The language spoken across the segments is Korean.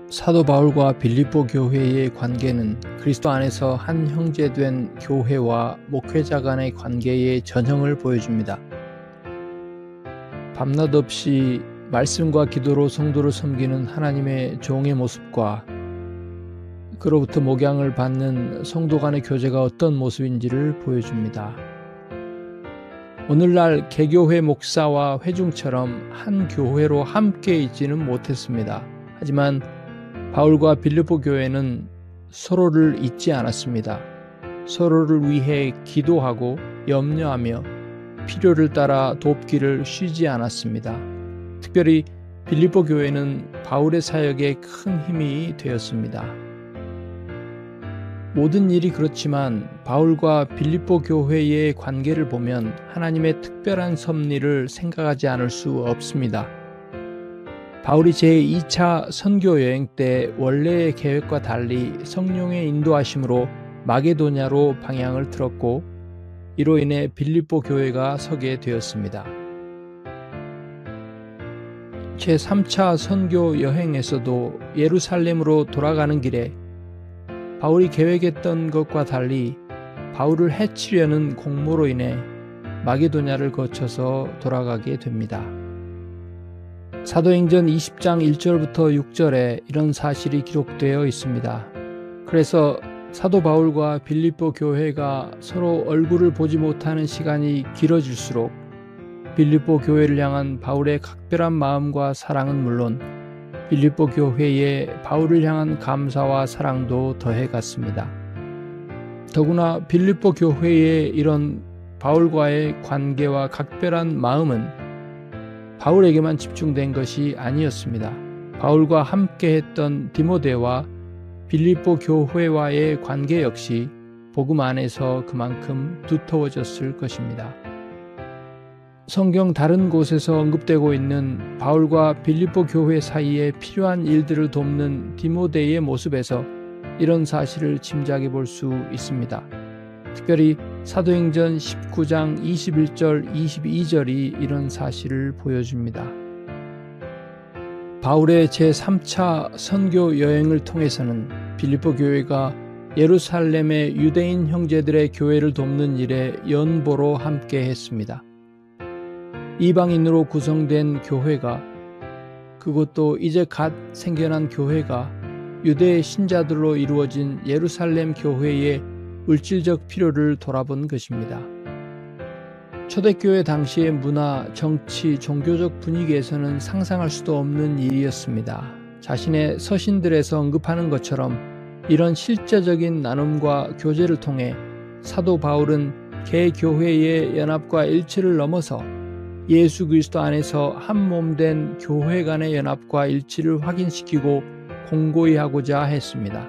사도 바울과 빌립보 교회의 관계는 그리스도 안에서 한 형제된 교회와 목회자 간의 관계의 전형을 보여줍니다. 밤낮 없이 말씀과 기도로 성도를 섬기는 하나님의 종의 모습과 그로부터 목양을 받는 성도 간의 교제가 어떤 모습인지를 보여줍니다. 오늘날 개교회 목사와 회중처럼 한 교회로 함께 있지는 못했습니다. 하지만 바울과 빌립보 교회는 서로를 잊지 않았습니다. 서로를 위해 기도하고 염려하며 필요를 따라 돕기를 쉬지 않았습니다. 특별히 빌립보 교회는 바울의 사역에 큰 힘이 되었습니다. 모든 일이 그렇지만 바울과 빌립보 교회의 관계를 보면 하나님의 특별한 섭리를 생각하지 않을 수 없습니다. 바울이 제2차 선교 여행 때 원래의 계획과 달리 성령의 인도하심으로 마게도냐로 방향을 틀었고 이로 인해 빌립보 교회가 서게 되었습니다. 제3차 선교 여행에서도 예루살렘으로 돌아가는 길에 바울이 계획했던 것과 달리 바울을 해치려는 공모로 인해 마게도냐를 거쳐서 돌아가게 됩니다. 사도행전 20장 1절부터 6절에 이런 사실이 기록되어 있습니다. 그래서 사도 바울과 빌립보 교회가 서로 얼굴을 보지 못하는 시간이 길어질수록 빌립보 교회를 향한 바울의 각별한 마음과 사랑은 물론 빌립보 교회의 바울을 향한 감사와 사랑도 더해갔습니다. 더구나 빌립보 교회의 이런 바울과의 관계와 각별한 마음은 바울에게만 집중된 것이 아니었습니다. 바울과 함께 했던 디모데와 빌립보 교회와의 관계 역시 복음 안에서 그만큼 두터워졌을 것입니다. 성경 다른 곳에서 언급되고 있는 바울과 빌립보 교회 사이에 필요한 일들을 돕는 디모데의 모습에서 이런 사실을 짐작해 볼 수 있습니다. 특별히 사도행전 19장 21절 22절이 이런 사실을 보여줍니다. 바울의 제3차 선교 여행을 통해서는 빌립보 교회가 예루살렘의 유대인 형제들의 교회를 돕는 일에 연보로 함께 했습니다. 이방인으로 구성된 교회가 그것도 이제 갓 생겨난 교회가 유대 신자들로 이루어진 예루살렘 교회의 물질적 필요를 돌아본 것입니다. 초대교회 당시의 문화, 정치, 종교적 분위기에서는 상상할 수도 없는 일이었습니다. 자신의 서신들에서 언급하는 것처럼 이런 실제적인 나눔과 교제를 통해 사도 바울은 개교회의 연합과 일치를 넘어서 예수 그리스도 안에서 한 몸 된 교회 간의 연합과 일치를 확인시키고 공고히 하고자 했습니다.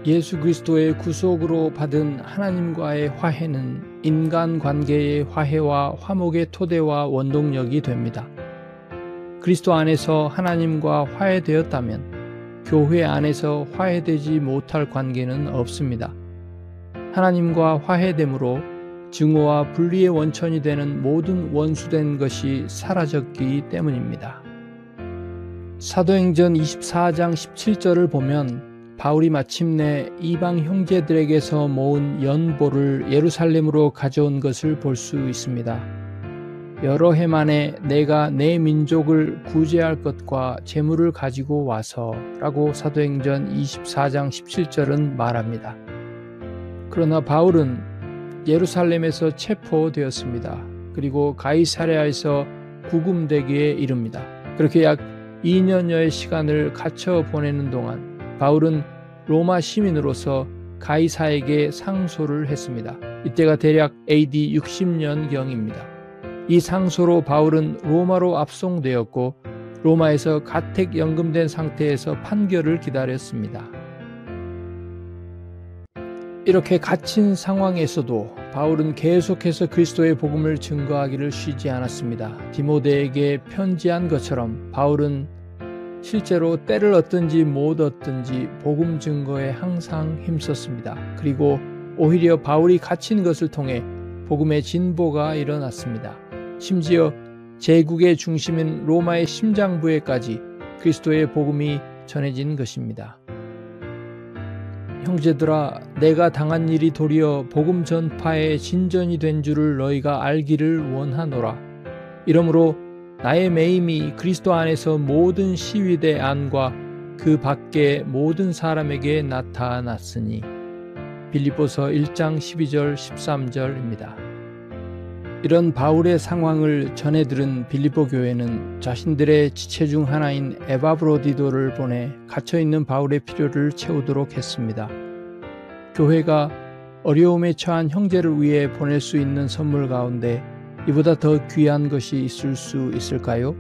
예수 그리스도의 구속으로 받은 하나님과의 화해는 인간관계의 화해와 화목의 토대와 원동력이 됩니다. 그리스도 안에서 하나님과 화해되었다면 교회 안에서 화해되지 못할 관계는 없습니다. 하나님과 화해됨으로 증오와 분리의 원천이 되는 모든 원수된 것이 사라졌기 때문입니다. 사도행전 24장 17절을 보면 바울이 마침내 이방 형제들에게서 모은 연보를 예루살렘으로 가져온 것을 볼 수 있습니다. 여러 해 만에 내가 내 민족을 구제할 것과 재물을 가지고 와서 라고 사도행전 24장 17절은 말합니다. 그러나 바울은 예루살렘에서 체포되었습니다. 그리고 가이사랴에서 구금되기에 이릅니다. 그렇게 약 2년여의 시간을 갇혀 보내는 동안 바울은 로마 시민으로서 가이사에게 상소를 했습니다. 이때가 대략 AD 60년경입니다. 이 상소로 바울은 로마로 압송되었고 로마에서 가택연금된 상태에서 판결을 기다렸습니다. 이렇게 갇힌 상황에서도 바울은 계속해서 그리스도의 복음을 증거하기를 쉬지 않았습니다. 디모데에게 편지한 것처럼 바울은 실제로 때를 얻든지 못 얻든지 복음 증거에 항상 힘썼습니다. 그리고 오히려 바울이 갇힌 것을 통해 복음의 진보가 일어났습니다. 심지어 제국의 중심인 로마의 심장부에까지 그리스도의 복음이 전해진 것입니다. 형제들아, 내가 당한 일이 도리어 복음 전파의 진전이 된 줄을 너희가 알기를 원하노라. 이러므로 나의 매임이 그리스도 안에서 모든 시위대 안과 그 밖의 모든 사람에게 나타났으니. 빌립보서 1장 12절 13절입니다. 이런 바울의 상황을 전해 들은 빌립보 교회는 자신들의 지체 중 하나인 에바브로디도를 보내 갇혀있는 바울의 필요를 채우도록 했습니다. 교회가 어려움에 처한 형제를 위해 보낼 수 있는 선물 가운데 이보다 더 귀한 것이 있을 수 있을까요?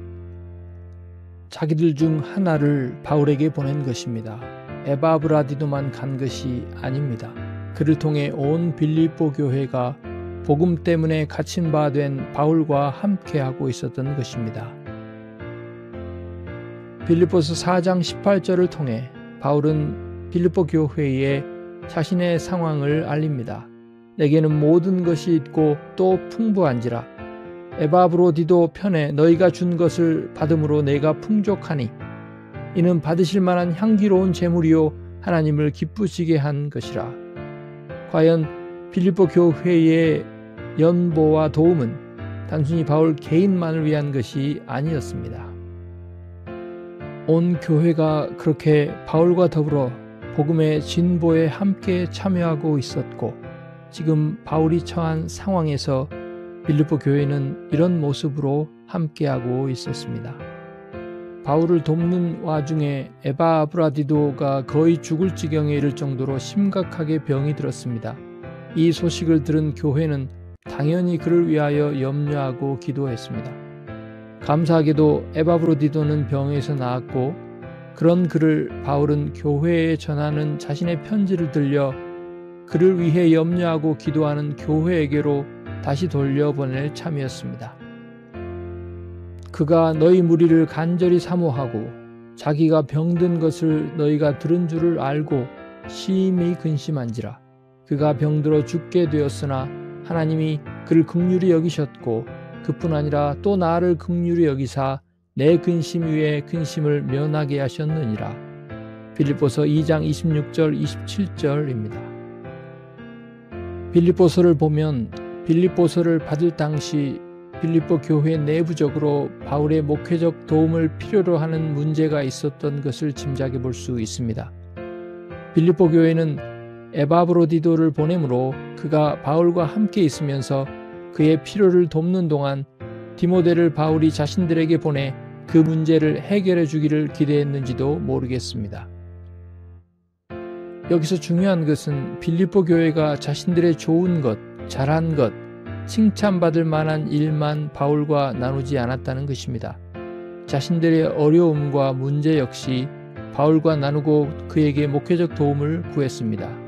자기들 중 하나를 바울에게 보낸 것입니다. 에바브라디도만 간 것이 아닙니다. 그를 통해 온 빌립보 교회가 복음 때문에 갇힌 바 된 바울과 함께하고 있었던 것입니다. 빌립보서 4장 18절을 통해 바울은 빌립보 교회에 자신의 상황을 알립니다. 내게는 모든 것이 있고 또 풍부한지라. 에바브로디도 편에 너희가 준 것을 받음으로 내가 풍족하니 이는 받으실 만한 향기로운 제물이요 하나님을 기쁘시게 한 것이라. 과연 빌립보 교회의 연보와 도움은 단순히 바울 개인만을 위한 것이 아니었습니다. 온 교회가 그렇게 바울과 더불어 복음의 진보에 함께 참여하고 있었고, 지금 바울이 처한 상황에서 빌립보 교회는 이런 모습으로 함께하고 있었습니다. 바울을 돕는 와중에 에바브라디도가 거의 죽을 지경에 이를 정도로 심각하게 병이 들었습니다. 이 소식을 들은 교회는 당연히 그를 위하여 염려하고 기도했습니다. 감사하게도 에바브로디도는 병에서 나았고, 그런 그를 바울은 교회에 전하는 자신의 편지를 들려 그를 위해 염려하고 기도하는 교회에게로 다시 돌려보낼 참이었습니다. 그가 너희 무리를 간절히 사모하고 자기가 병든 것을 너희가 들은 줄을 알고 심히 근심한지라. 그가 병들어 죽게 되었으나 하나님이 그를 긍휼히 여기셨고 그뿐 아니라 또 나를 긍휼히 여기사 내 근심 위에 근심을 면하게 하셨느니라. 빌립보서 2장 26절 27절입니다. 빌립보서를 보면 빌립보서를 받을 당시 빌립보 교회 내부적으로 바울의 목회적 도움을 필요로 하는 문제가 있었던 것을 짐작해 볼 수 있습니다. 빌립보 교회는 에바브로디도를 보내므로 그가 바울과 함께 있으면서 그의 필요를 돕는 동안 디모데를 바울이 자신들에게 보내 그 문제를 해결해 주기를 기대했는지도 모르겠습니다. 여기서 중요한 것은 빌립보 교회가 자신들의 좋은 것, 잘한 것, 칭찬받을 만한 일만 바울과 나누지 않았다는 것입니다. 자신들의 어려움과 문제 역시 바울과 나누고 그에게 목회적 도움을 구했습니다.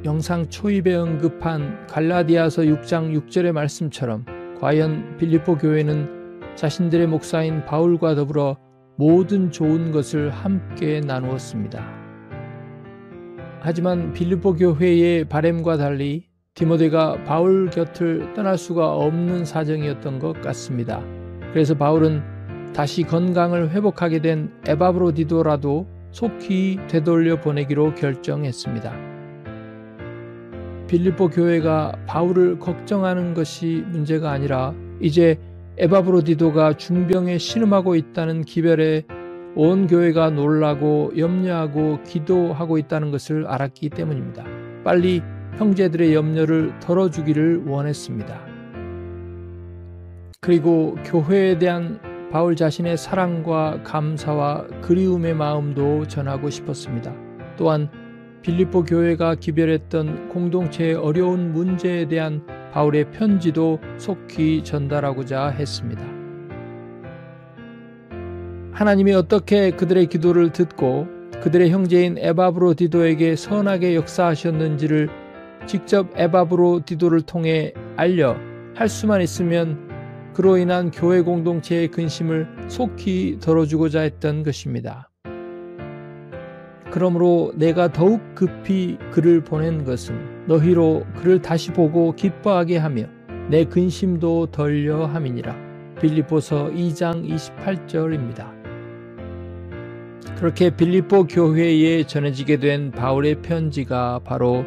영상 초입에 언급한 갈라디아서 6장 6절의 말씀처럼 과연 빌립보 교회는 자신들의 목사인 바울과 더불어 모든 좋은 것을 함께 나누었습니다. 하지만 빌립보 교회의 바람과 달리 디모데가 바울 곁을 떠날 수가 없는 사정이었던 것 같습니다. 그래서 바울은 다시 건강을 회복하게 된 에바브로디도라도 속히 되돌려 보내기로 결정했습니다. 빌립보 교회가 바울을 걱정하는 것이 문제가 아니라 이제 에바브로디도가 중병에 신음하고 있다는 기별에 온 교회가 놀라고 염려하고 기도하고 있다는 것을 알았기 때문입니다. 빨리 형제들의 염려를 덜어주기를 원했습니다. 그리고 교회에 대한 바울 자신의 사랑과 감사와 그리움의 마음도 전하고 싶었습니다. 또한 빌립보 교회가 기별했던 공동체의 어려운 문제에 대한 바울의 편지도 속히 전달하고자 했습니다. 하나님이 어떻게 그들의 기도를 듣고 그들의 형제인 에바브로디도에게 선하게 역사하셨는지를 직접 에바브로디도를 통해 알려 할 수만 있으면 그로 인한 교회 공동체의 근심을 속히 덜어주고자 했던 것입니다. 그러므로 내가 더욱 급히 그를 보낸 것은 너희로 그를 다시 보고 기뻐하게 하며 내 근심도 덜려 함이니라. 빌립보서 2장 28절입니다. 그렇게 빌립보 교회에 전해지게 된 바울의 편지가 바로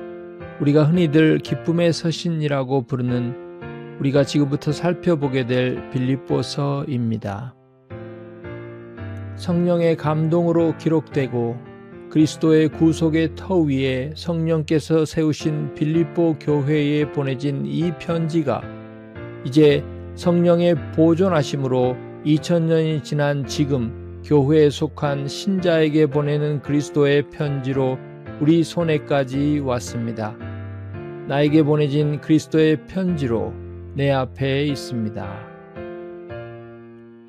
우리가 흔히들 기쁨의 서신이라고 부르는 우리가 지금부터 살펴보게 될 빌립보서입니다. 성령의 감동으로 기록되고 그리스도의 구속의 터 위에 성령께서 세우신 빌립보 교회에 보내진 이 편지가 이제 성령의 보존하심으로 2000년이 지난 지금 교회에 속한 신자에게 보내는 그리스도의 편지로 우리 손에까지 왔습니다. 나에게 보내진 그리스도의 편지로 내 앞에 있습니다.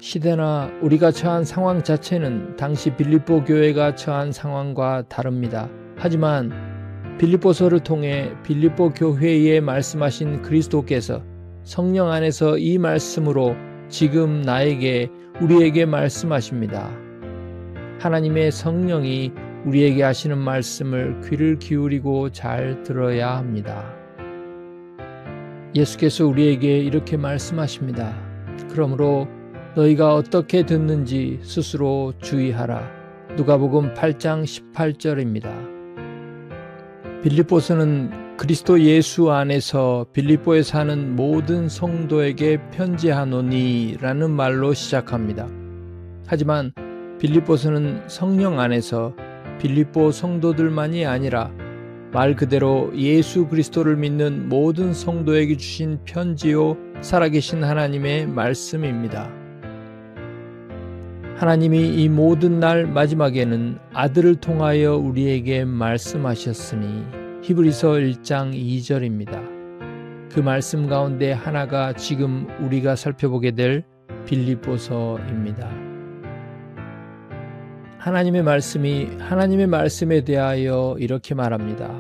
시대나 우리가 처한 상황 자체는 당시 빌립보 교회가 처한 상황과 다릅니다. 하지만 빌립보서를 통해 빌립보 교회에 말씀하신 그리스도께서 성령 안에서 이 말씀으로 지금 나에게 우리에게 말씀하십니다. 하나님의 성령이 우리에게 하시는 말씀을 귀를 기울이고 잘 들어야 합니다. 예수께서 우리에게 이렇게 말씀하십니다. 그러므로 너희가 어떻게 듣는지 스스로 주의하라. 누가복음 8장 18절입니다. 빌립보서는 그리스도 예수 안에서 빌립보에 사는 모든 성도에게 편지하노니 라는 말로 시작합니다. 하지만 빌립보서는 성령 안에서 빌립보 성도들만이 아니라 말 그대로 예수 그리스도를 믿는 모든 성도에게 주신 편지요 살아계신 하나님의 말씀입니다. 하나님이 이 모든 날 마지막에는 아들을 통하여 우리에게 말씀하셨으니 히브리서 1장 2절입니다. 그 말씀 가운데 하나가 지금 우리가 살펴보게 될 빌립보서입니다. 하나님의 말씀이 하나님의 말씀에 대하여 이렇게 말합니다.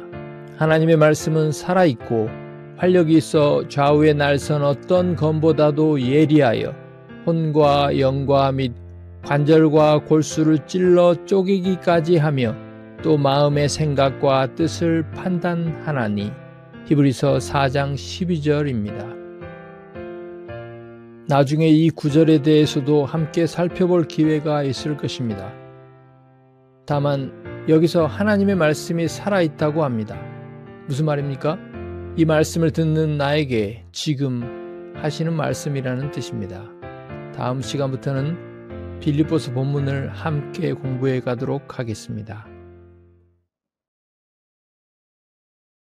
하나님의 말씀은 살아있고 활력이 있어 좌우에 날선 어떤 검보다도 예리하여 혼과 영과 및 관절과 골수를 찔러 쪼개기까지 하며 또 마음의 생각과 뜻을 판단하나니 히브리서 4장 12절입니다. 나중에 이 구절에 대해서도 함께 살펴볼 기회가 있을 것입니다. 다만 여기서 하나님의 말씀이 살아있다고 합니다. 무슨 말입니까? 이 말씀을 듣는 나에게 지금 하시는 말씀이라는 뜻입니다. 다음 시간부터는 빌립보서 본문을 함께 공부해 가도록 하겠습니다.